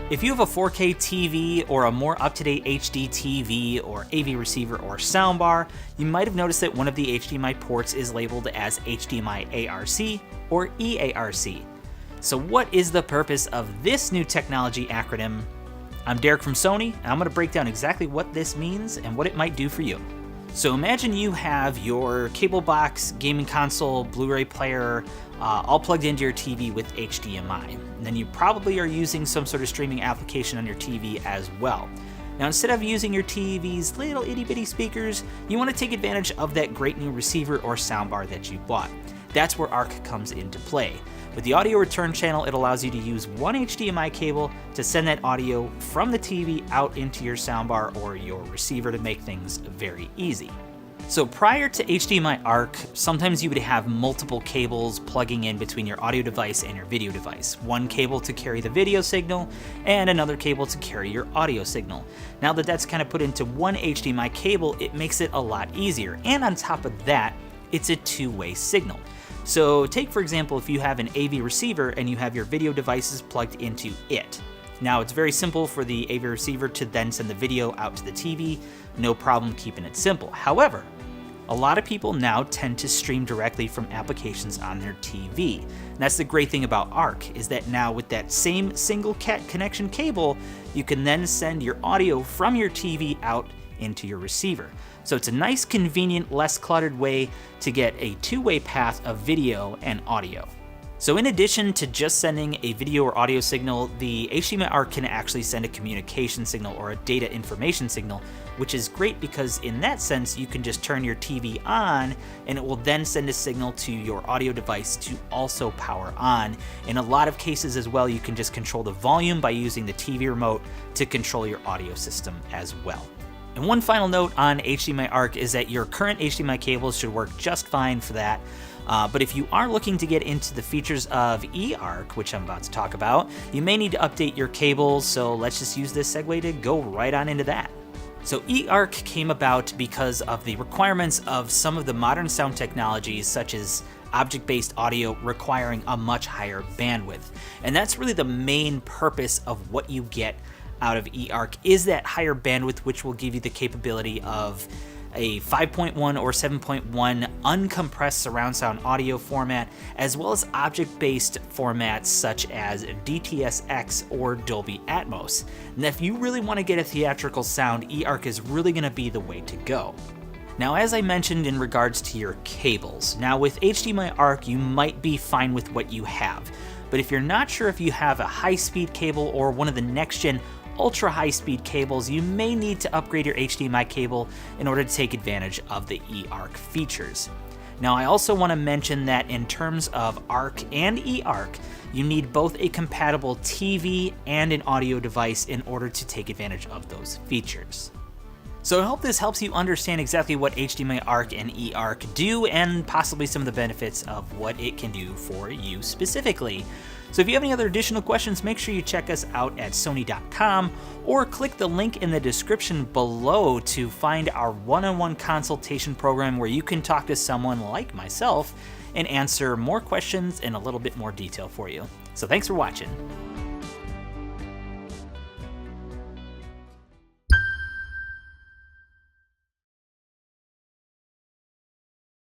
If you have a 4K TV or a more up-to-date HD TV or AV receiver or soundbar, you might have noticed that one of the HDMI ports is labeled as HDMI ARC or eARC. So what is the purpose of this new technology acronym? I'm Derek from Sony, and I'm going to break down exactly what this means and what it might do for you. So imagine you have your cable box, gaming console, Blu-ray player, all plugged into your TV with HDMI. And then you probably are using some sort of streaming application on your TV as well. Now instead of using your TV's little itty bitty speakers, you want to take advantage of that great new receiver or soundbar that you bought. That's where eARC comes into play. With the audio return channel, it allows you to use one HDMI cable to send that audio from the TV out into your soundbar or your receiver to make things very easy. So prior to HDMI ARC, sometimes you would have multiple cables plugging in between your audio device and your video device. One cable to carry the video signal and another cable to carry your audio signal. Now that that's kind of put into one HDMI cable, it makes it a lot easier. And on top of that, it's a two-way signal. So take, for example, if you have an AV receiver and you have your video devices plugged into it. Now it's very simple for the AV receiver to then send the video out to the TV, no problem keeping it simple. However, a lot of people now tend to stream directly from applications on their TV. And that's the great thing about eARC, is that now with that same single connection cable, you can then send your audio from your TV out into your receiver. So it's a nice, convenient, less cluttered way to get a two-way path of video and audio. So in addition to just sending a video or audio signal, the HDMI ARC can actually send a communication signal or a data information signal, which is great because in that sense, you can just turn your TV on and it will then send a signal to your audio device to also power on. In a lot of cases as well, you can just control the volume by using the TV remote to control your audio system as well. And one final note on HDMI ARC is that your current HDMI cables should work just fine for that. But if you are looking to get into the features of eARC, which I'm about to talk about, you may need to update your cables, so let's just use this segue to go right on into that. So eARC came about because of the requirements of some of the modern sound technologies, such as object-based audio requiring a much higher bandwidth. And that's really the main purpose of what you get out of eARC, is that higher bandwidth, which will give you the capability of a 5.1 or 7.1 uncompressed surround sound audio format, as well as object-based formats such as DTS:X or Dolby Atmos. And if you really want to get a theatrical sound, eARC is really going to be the way to go. Now, as I mentioned in regards to your cables, now with HDMI ARC, you might be fine with what you have. But if you're not sure if you have a high-speed cable or one of the next-gen ultra high-speed cables, you may need to upgrade your HDMI cable in order to take advantage of the eARC features. Now, I also want to mention that in terms of ARC and eARC, you need both a compatible TV and an audio device in order to take advantage of those features. So I hope this helps you understand exactly what HDMI ARC and eARC do and possibly some of the benefits of what it can do for you specifically. So if you have any other additional questions, make sure you check us out at Sony.com or click the link in the description below to find our one-on-one consultation program where you can talk to someone like myself and answer more questions in a little bit more detail for you. So thanks for watching.